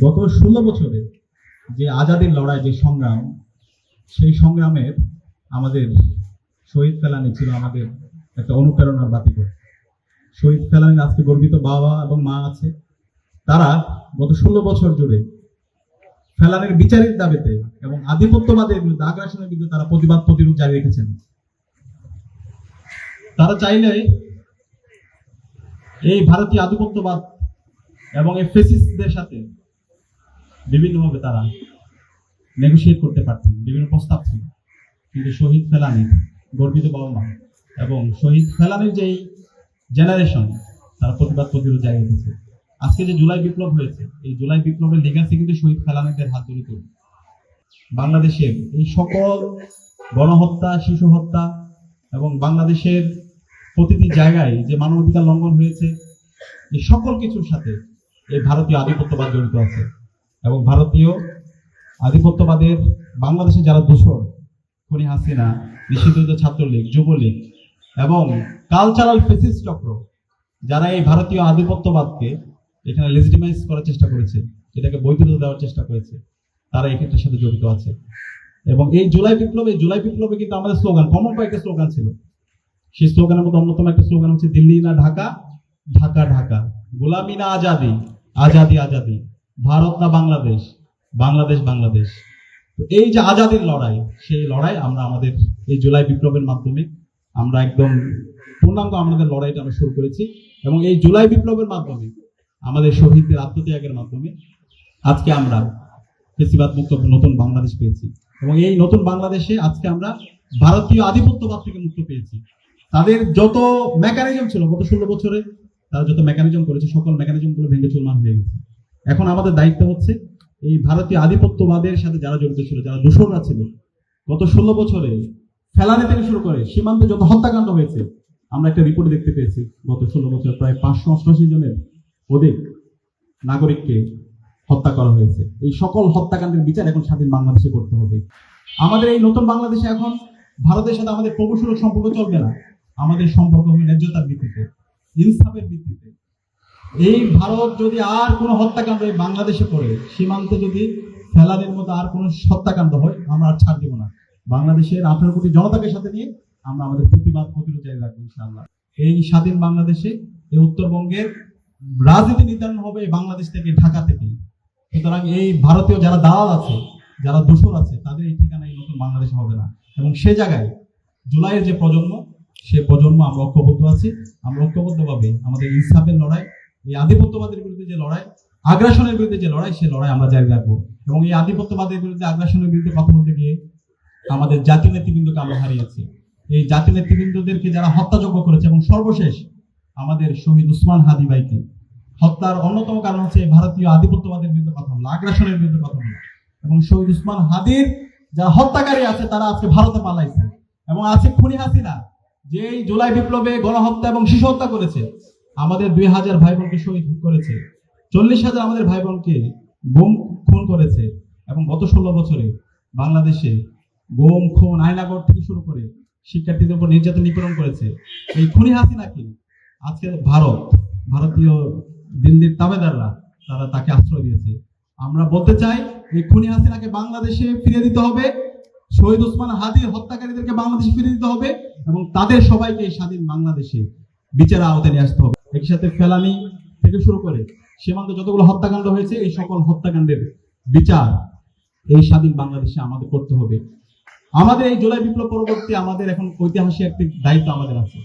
গত 16 বছরে যে আজাদির লড়াই, যে সংগ্রাম, সেই সংগ্রামের আমাদের শহীদ ফেলানি ছিল আমাদের একটা অনুপ্রেরণার বাতিঘর। শহীদ ফেলানির আজকে গর্বিত বাবা এবং মা আছে। তারা গত 16 বছর জুড়ে ফেলানির বিচারের দাবিতে এবং আধিপত্যবাদের বিরুদ্ধে, আগ্রাসনের বিরুদ্ধে তারা প্রতিবাদ প্রতিরোধ জারি রেখেছেন। তারা চাইলে এই ভারতীয় আধিপত্যবাদ এবং এই ফেসিস্টদের সাথে বিভিন্নভাবে তারা নেগোশিয়েট করতে পারতেন, বিভিন্ন প্রস্তাব ছিল, কিন্তু শহীদ ফেলানি গর্বিত বাবা মা এবং শহীদ ফেলানির যে জেনারেশন, তারা প্রতিবাদ প্রতিরোধ জারি রেখেছে। আজকে যে জুলাই বিপ্লব হয়েছে, এই জুলাই বিপ্লবের লেগাসি কিন্তু শহীদ ফেলানিদের হাত ধরে তৈরি। বাংলাদেশের এই সকল গণহত্যা, শিশু হত্যা এবং বাংলাদেশের প্রতিটি জায়গায় যে মানবাধিকার লঙ্ঘন হয়েছে, এই সকল কিছুর সাথে এই ভারতীয় আধিপত্যবাদ জড়িত আছে। এবং ভারতীয় আধিপত্যবাদের বাংলাদেশে যারা দোষর, খুনি হাসিনা, নিষিদ্ধ ছাত্রলীগ, যুবলীগ এবং কালচারাল ফেসিস্ট চক্র, যারা এই ভারতীয় আধিপত্যবাদকে এখানে লেজিটিমাইজ করার চেষ্টা করেছে, এটাকে বৈধতা দেওয়ার চেষ্টা করেছে, তারা এই ক্ষেত্রের সাথে জড়িত আছে। এবং এই জুলাই বিপ্লবে কিন্তু আমাদের স্লোগান, কমন কয়েকটা স্লোগান ছিল। সেই স্লোগানের মধ্যে অন্যতম একটা স্লোগান হচ্ছে দিল্লি না ঢাকা, ঢাকা ঢাকা, গোলামি না আজাদি, আজাদি আজাদি, ভারত না বাংলাদেশ, বাংলাদেশ বাংলাদেশ। তো এই যে আজাদির লড়াই, সেই লড়াই আমরা আমাদের এই জুলাই বিপ্লবের মাধ্যমে আমরা একদম পূর্ণাঙ্গ আমাদের লড়াইটা আমরা শুরু করেছি। এবং এই জুলাই বিপ্লবের মাধ্যমে আমাদের শহীদদের আত্মত্যাগের মাধ্যমে আজকে আমরা ফেসিবাদ মুক্ত নতুন বাংলাদেশ পেয়েছি। এবং এই নতুন বাংলাদেশে আজকে আমরা ভারতীয় আধিপত্যবাদ থেকে মুক্ত পেয়েছি। তাদের যত মেকানিজম ছিল গত 16 বছরে, তারা যত মেকানিজম করেছে, সকল মেকানিজম গুলো ভেঙে চুরমার হয়ে গেছে। এখন আমাদের দায়িত্ব হচ্ছে এই ভারতীয় আধিপত্যবাদের সাথে যারা জড়িত ছিল, যারা দোষররা ছিল, গত 16 বছরে ফেলানি থেকে শুরু করে সীমান্তে যত হত্যাকাণ্ড হয়েছে, আমরা একটা রিপোর্টে দেখতে পেয়েছি গত 16 বছর প্রায় 588 জনের অধিক নাগরিককে হত্যা করা হয়েছে। এই সকল হত্যাকাণ্ডের বিচার এখন স্বাধীন বাংলাদেশে করতে হবে। আমাদের এই নতুন বাংলাদেশে এখন ভারতের সাথে আমাদের প্রভুসুলভ সম্পর্ক চলবে না, আমাদের সম্পর্ক হবে ন্যায্যতার ভিত্তিতে, ইনসাফের ভিত্তিতে। এই ভারত যদি আর কোনো হত্যাকাণ্ড এই বাংলাদেশে করে, সীমান্তে যদি ফেলানির মতো আর কোনো হত্যাকাণ্ড হয়, আমরা আর ছাড় দিব না। বাংলাদেশের 18 কোটি জনতাকে সাথে নিয়ে আমরা আমাদের প্রতিবাদ প্রতিরোধ জারি রাখবো ইনশাআল্লাহ। এই স্বাধীন বাংলাদেশে এই উত্তরবঙ্গের রাজনীতি নির্ধারণ হবে এই বাংলাদেশ থেকে, ঢাকা থেকে। সুতরাং এই ভারতীয় যারা দালাল আছে, যারা দোষর আছে, তাদের এই ঠিকানা এই নতুন বাংলাদেশে হবে না। এবং সে জায়গায় জুলাইয়ের যে প্রজন্ম, সে প্রজন্ম আমরা ঐক্যবদ্ধ আছি। আমরা ঐক্যবদ্ধভাবে আমাদের ইনসাফের লড়াই, এই আধিপত্যবাদের বিরুদ্ধে যে লড়াই, আগ্রাসনের বিরুদ্ধে যে লড়াই, সে লড়াই আমরা জারি রাখবো। এবং এই আধিপত্যবাদের বিরুদ্ধে, আগ্রাসনের বিরুদ্ধে কথা বলতে গিয়ে আমাদের জাতীয় নেতৃবৃন্দকে আমরা হারিয়েছি। এই জাতীয় নেতৃবৃন্দদেরকে যারা হত্যাযজ্ঞ করেছে, এবং সর্বশেষ আমাদের শহীদ উসমান হাদি ভাইকে হত্যার অন্যতম কারণ হচ্ছে ভারতীয় আধিপত্যবাদের বিরুদ্ধে কথা বলা, আগ্রাসনের বিরুদ্ধে কথা বলা। এবং শহীদ উসমান হাদির যারা হত্যাকারী আছে, তারা আজকে ভারতে পালাইছে। এবং আছে খুনি হাসিনা, যে এই জুলাই বিপ্লবে গণহত্যা এবং শিশু হত্যা করেছে, আমাদের 2000 ভাই বোনকে শহীদ করেছে, 40,000 আমাদের ভাই বোনকে গুম খুন করেছে। এবং গত 16 বছরে বাংলাদেশে গুম খুন, আয়নাগর থেকে শুরু করে শিক্ষার্থীদের উপর নির্যাতন নিপীড়ন করেছে। এই খুনি হাসিনাকে আজকে ভারতীয় দিল্লির তাবেদাররা তারা তাকে আশ্রয় দিয়েছে। আমরা বলতে চাই, এই খুনি হাসিনাকে বাংলাদেশে ফিরিয়ে দিতে হবে, শহীদ উসমান হাদির হত্যাকারীদেরকে বাংলাদেশে ফিরিয়ে দিতে হবে, এবং তাদের সবাইকে এই স্বাধীন বাংলাদেশে বিচারের আওতায় নিয়ে আসতে হবে। একই সাথে ফেলানি থেকে শুরু করে সীমান্তে যতগুলো হত্যাকাণ্ড হয়েছে, এই সকল হত্যাকাণ্ডের বিচার এই স্বাধীন বাংলাদেশে আমাদের করতে হবে। আমাদের এই জুলাই বিপ্লব পরবর্তী আমাদের এখন ঐতিহাসিক একটি দায়িত্ব আমাদের আছে।